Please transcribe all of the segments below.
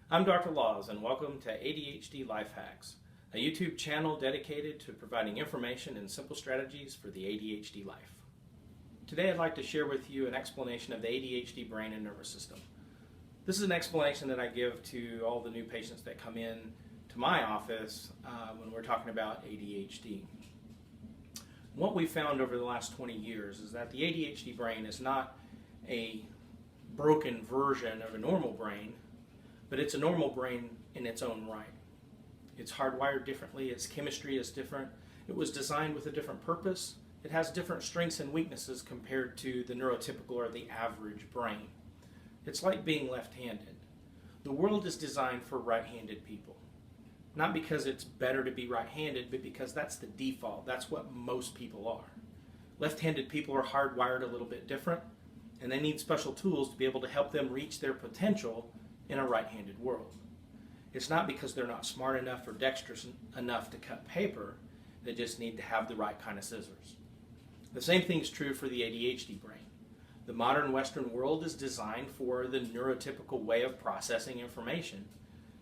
I'm Dr. Laws, and welcome to ADHD Life Hacks, a YouTube channel dedicated to providing information and simple strategies for the ADHD life. Today I'd like to share with you an explanation of the ADHD brain and nervous system. This is an explanation that I give to all the new patients that come in to my office when we're talking about ADHD. What we found over the last 20 years is that the ADHD brain is not a broken version of a normal brain, but it's a normal brain in its own right. It's hardwired differently, its chemistry is different, it was designed with a different purpose, it has different strengths and weaknesses compared to the neurotypical or the average brain. It's like being left-handed. The world is designed for right-handed people. Not because it's better to be right-handed, but because that's the default, that's what most people are. Left-handed people are hardwired a little bit different, and they need special tools to be able to help them reach their potential in a right-handed world. It's not because they're not smart enough or dexterous enough to cut paper, they just need to have the right kind of scissors. The same thing is true for the ADHD brain. The modern Western world is designed for the neurotypical way of processing information.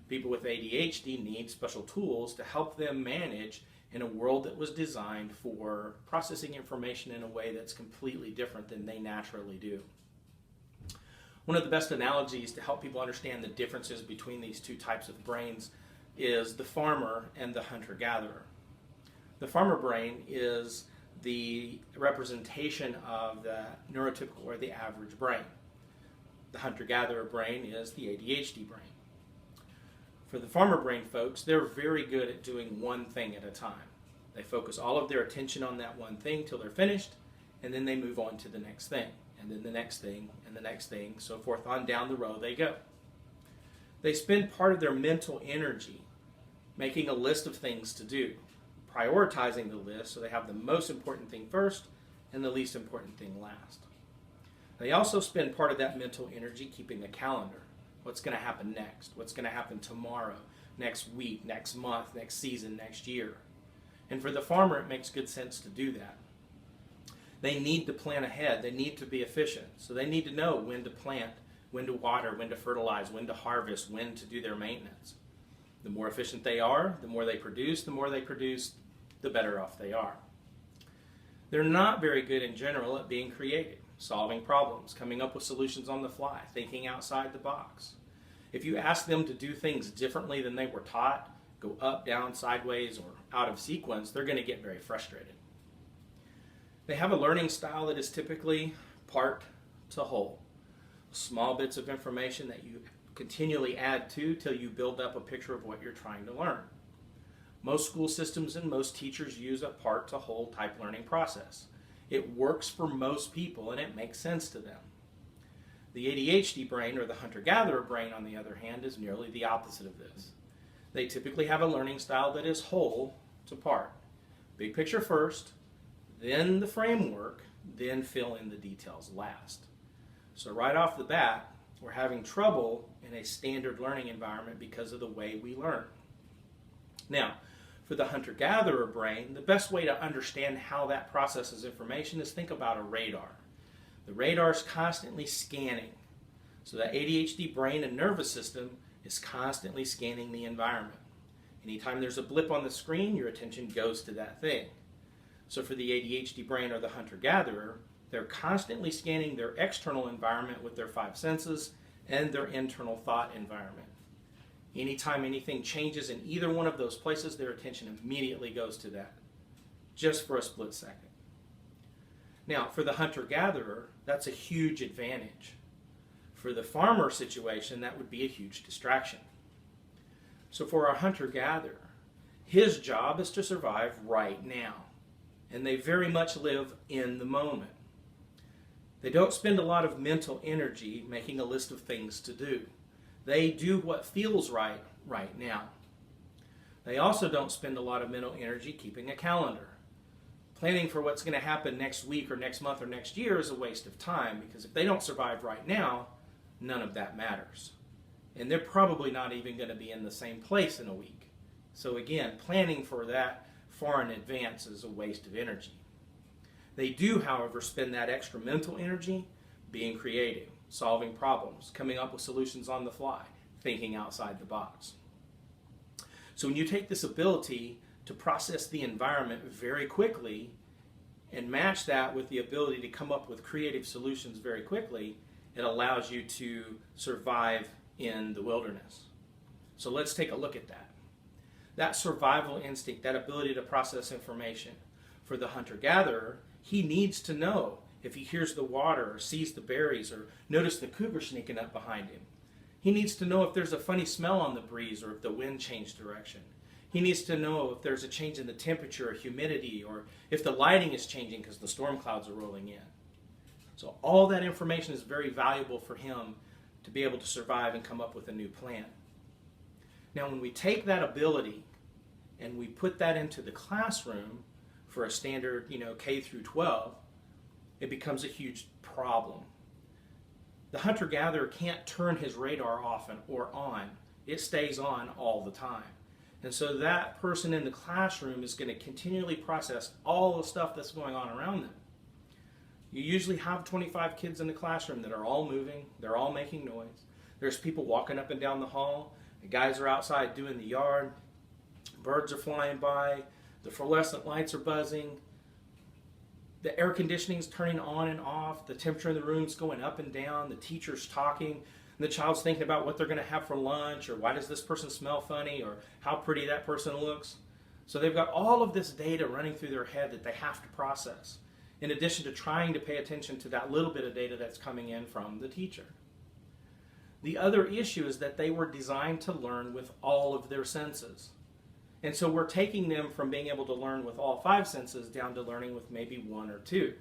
People with ADHD need special tools to help them manage in a world that was designed for processing information in a way that's completely different than they naturally do. One of the best analogies to help people understand the differences between these two types of brains is the farmer and the hunter-gatherer. The farmer brain is the representation of the neurotypical or the average brain. The hunter-gatherer brain is the ADHD brain. For the farmer brain folks, they're very good at doing one thing at a time. They focus all of their attention on that one thing till they're finished, and then they move on to the next thing, and then the next thing, and the next thing, so forth on down the road they go. They spend part of their mental energy making a list of things to do, prioritizing the list so they have the most important thing first and the least important thing last. They also spend part of that mental energy keeping a calendar. What's going to happen next? What's going to happen tomorrow, next week, next month, next season, next year? And for the farmer, it makes good sense to do that. They need to plan ahead. They need to be efficient. So they need to know when to plant, when to water, when to fertilize, when to harvest, when to do their maintenance. The more efficient they are, the more they produce, the better off they are. They're not very good in general at being creative, solving problems, coming up with solutions on the fly, thinking outside the box. If you ask them to do things differently than they were taught, go up, down, sideways, or out of sequence, they're going to get very frustrated. They have a learning style that is typically part to whole. Small bits of information that you continually add to till you build up a picture of what you're trying to learn. Most school systems and most teachers use a part to whole type learning process. It works for most people and it makes sense to them. The ADHD brain, or the hunter-gatherer brain, on the other hand, is nearly the opposite of this. They typically have a learning style that is whole to part. Big picture first, then the framework, then fill in the details last. So right off the bat, we're having trouble in a standard learning environment because of the way we learn. Now, for the hunter-gatherer brain, the best way to understand how that processes information is think about a radar. The radar is constantly scanning. So the ADHD brain and nervous system is constantly scanning the environment. Anytime there's a blip on the screen, your attention goes to that thing. So for the ADHD brain or the hunter-gatherer, they're constantly scanning their external environment with their five senses and their internal thought environment. Anytime anything changes in either one of those places, their attention immediately goes to that, just for a split second. Now, for the hunter-gatherer, that's a huge advantage. For the farmer situation, that would be a huge distraction. So for our hunter-gatherer, his job is to survive right now. And they very much live in the moment. They don't spend a lot of mental energy making a list of things to do. They do what feels right now. They also don't spend a lot of mental energy keeping a calendar. Planning for what's going to happen next week or next month or next year is a waste of time, because if they don't survive right now, none of that matters. And they're probably not even going to be in the same place in a week. So again, planning for that far in advance is a waste of energy. They do, however, spend that extra mental energy being creative, solving problems, coming up with solutions on the fly, thinking outside the box. So when you take this ability to process the environment very quickly and match that with the ability to come up with creative solutions very quickly, it allows you to survive in the wilderness. So let's take a look at that. That survival instinct, that ability to process information. For the hunter-gatherer, he needs to know if he hears the water or sees the berries or notice the cougar sneaking up behind him. He needs to know if there's a funny smell on the breeze or if the wind changed direction. He needs to know if there's a change in the temperature or humidity or if the lighting is changing because the storm clouds are rolling in. So all that information is very valuable for him to be able to survive and come up with a new plan. Now when we take that ability and we put that into the classroom for a standard, K through 12, it becomes a huge problem. The hunter-gatherer can't turn his radar off or on. It stays on all the time. And so that person in the classroom is going to continually process all the stuff that's going on around them. You usually have 25 kids in the classroom that are all moving, they're all making noise. There's people walking up and down the hall, the guys are outside doing the yard, birds are flying by, the fluorescent lights are buzzing, the air conditioning's turning on and off, the temperature in the room's going up and down, the teacher's talking, and the child's thinking about what they're going to have for lunch, or why does this person smell funny, or how pretty that person looks. So they've got all of this data running through their head that they have to process, in addition to trying to pay attention to that little bit of data that's coming in from the teacher. The other issue is that they were designed to learn with all of their senses. And so we're taking them from being able to learn with all 5 senses down to learning with maybe 1 or 2.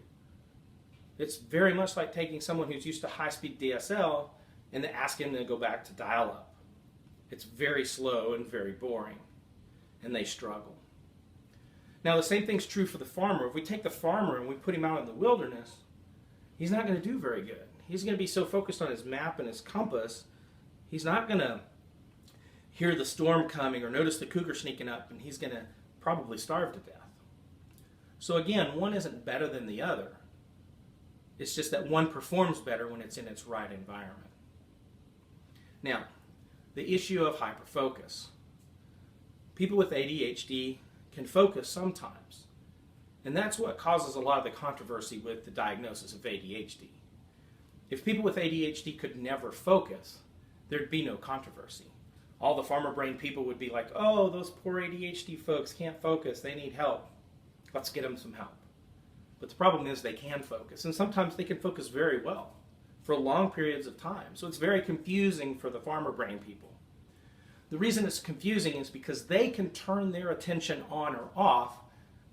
It's very much like taking someone who's used to high-speed DSL and then asking them to go back to dial-up. It's very slow and very boring, and they struggle. Now the same thing's true for the farmer. If we take the farmer and we put him out in the wilderness, he's not going to do very good. He's going to be so focused on his map and his compass, he's not going to hear the storm coming or notice the cougar sneaking up, and he's going to probably starve to death. So again, one isn't better than the other. It's just that one performs better when it's in its right environment. Now, the issue of hyperfocus. People with ADHD can focus sometimes, and that's what causes a lot of the controversy with the diagnosis of ADHD. If people with ADHD could never focus, there'd be no controversy. All the farmer brain people would be like, oh, those poor ADHD folks can't focus, they need help. Let's get them some help. But the problem is they can focus, and sometimes they can focus very well for long periods of time. So it's very confusing for the farmer brain people. The reason it's confusing is because they can turn their attention on or off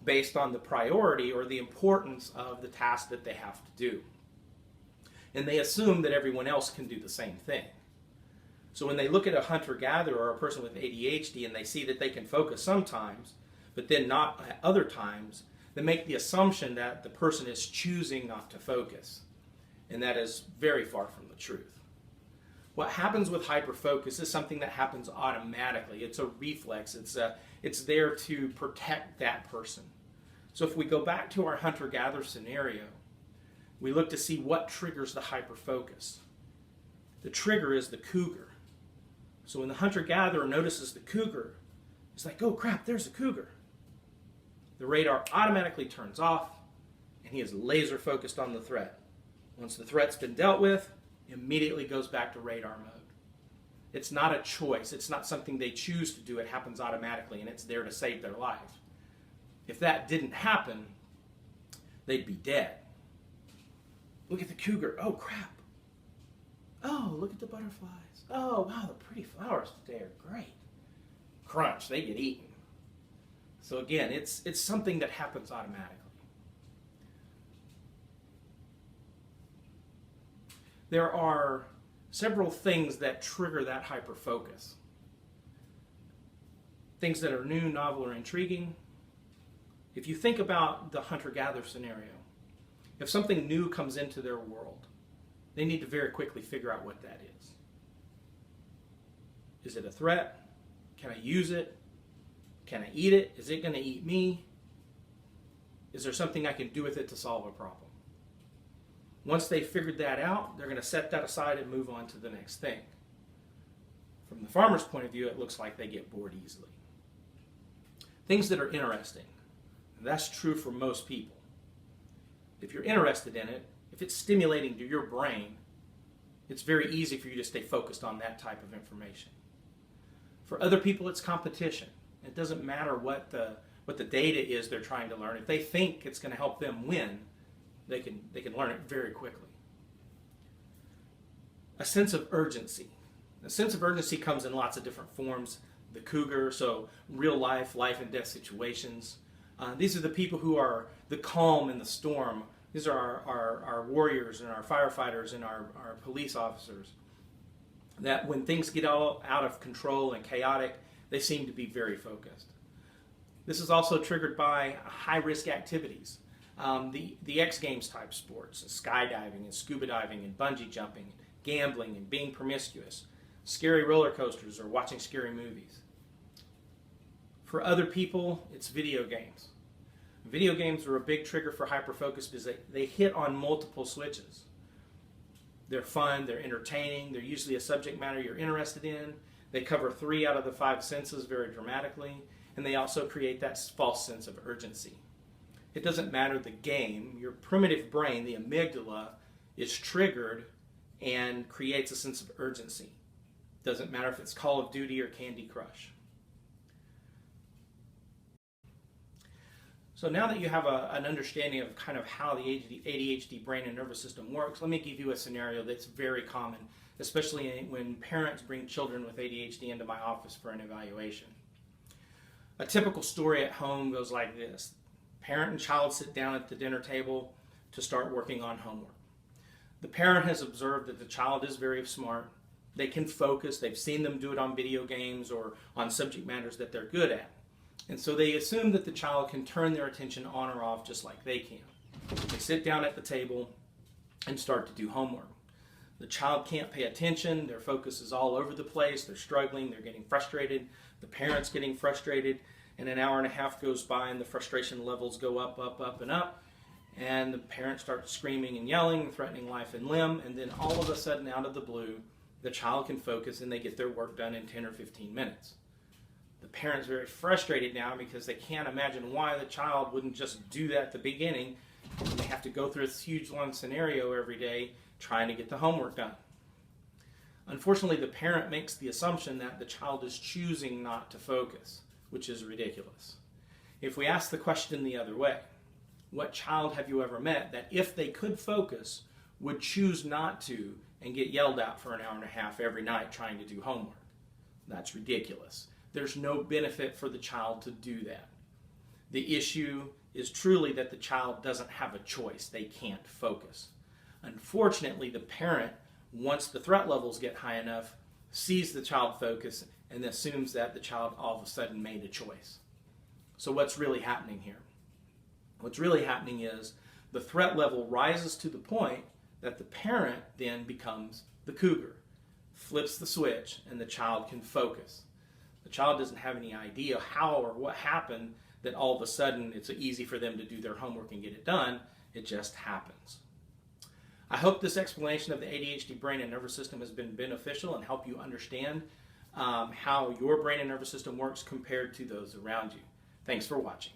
based on the priority or the importance of the task that they have to do. And they assume that everyone else can do the same thing. So when they look at a hunter-gatherer or a person with ADHD and they see that they can focus sometimes, but then not at other times, they make the assumption that the person is choosing not to focus. And that is very far from the truth. What happens with hyperfocus is something that happens automatically. It's a reflex. It's there to protect that person. So if we go back to our hunter-gatherer scenario, we look to see what triggers the hyperfocus. The trigger is the cougar. So when the hunter-gatherer notices the cougar, it's like, oh crap, there's a cougar. The radar automatically turns off, and he is laser focused on the threat. Once the threat's been dealt with, immediately goes back to radar mode. It's not a choice. It's not something they choose to do. It happens automatically, and it's there to save their life. If that didn't happen, they'd be dead. Look at the cougar. Oh, crap. Oh, look at the butterflies. Oh, wow, the pretty flowers today are great. Crunch, they get eaten. So again, it's something that happens automatically. There are several things that trigger that hyperfocus. Things that are new, novel, or intriguing. If you think about the hunter-gatherer scenario, if something new comes into their world, they need to very quickly figure out what that is. Is it a threat? Can I use it? Can I eat it? Is it going to eat me? Is there something I can do with it to solve a problem? Once they figured that out, they're going to set that aside and move on to the next thing. From the farmer's point of view, it looks like they get bored easily. Things that are interesting. And that's true for most people. If you're interested in it, if it's stimulating to your brain, it's very easy for you to stay focused on that type of information. For other people, it's competition. It doesn't matter what the data is they're trying to learn. If they think it's going to help them win, they can learn it very quickly. A sense of urgency. A sense of urgency comes in lots of different forms. The cougar, so real life and death situations. These are the people who are the calm in the storm. These are our warriors and our firefighters and our police officers. That when things get all out of control and chaotic, they seem to be very focused. This is also triggered by high-risk activities. The X Games type sports, skydiving and scuba diving and bungee jumping, gambling and being promiscuous, scary roller coasters or watching scary movies. For other people, it's video games. Video games are a big trigger for hyperfocus because they hit on multiple switches. They're fun, they're entertaining, they're usually a subject matter you're interested in. They cover 3 out of the 5 senses very dramatically, and they also create that false sense of urgency. It doesn't matter the game, your primitive brain, the amygdala, is triggered and creates a sense of urgency. Doesn't matter if it's Call of Duty or Candy Crush. So now that you have an understanding of kind of how the ADHD brain and nervous system works, let me give you a scenario that's very common, especially when parents bring children with ADHD into my office for an evaluation. A typical story at home goes like this. Parent and child sit down at the dinner table to start working on homework. The parent has observed that the child is very smart. They can focus. They've seen them do it on video games or on subject matters that they're good at. And so they assume that the child can turn their attention on or off just like they can. They sit down at the table and start to do homework. The child can't pay attention. Their focus is all over the place. They're struggling. They're getting frustrated. The parent's getting frustrated. And an hour and a half goes by and the frustration levels go up, and up. And the parent starts screaming and yelling, threatening life and limb. And then all of a sudden, out of the blue, the child can focus and they get their work done in 10 or 15 minutes. The parent's very frustrated now because they can't imagine why the child wouldn't just do that at the beginning. And they have to go through this huge long scenario every day trying to get the homework done. Unfortunately, the parent makes the assumption that the child is choosing not to focus, which is ridiculous. If we ask the question the other way, what child have you ever met that if they could focus would choose not to and get yelled at for an hour and a half every night trying to do homework? That's ridiculous. There's no benefit for the child to do that. The issue is truly that the child doesn't have a choice. They can't focus. Unfortunately, the parent, once the threat levels get high enough, sees the child focus and assumes that the child all of a sudden made a choice. So what's really happening here? What's really happening is the threat level rises to the point that the parent then becomes the cougar, flips the switch, and the child can focus. The child doesn't have any idea how or what happened that all of a sudden it's easy for them to do their homework and get it done. It just happens. I hope this explanation of the ADHD brain and nervous system has been beneficial and help you understand how your brain and nervous system works compared to those around you. Thanks for watching.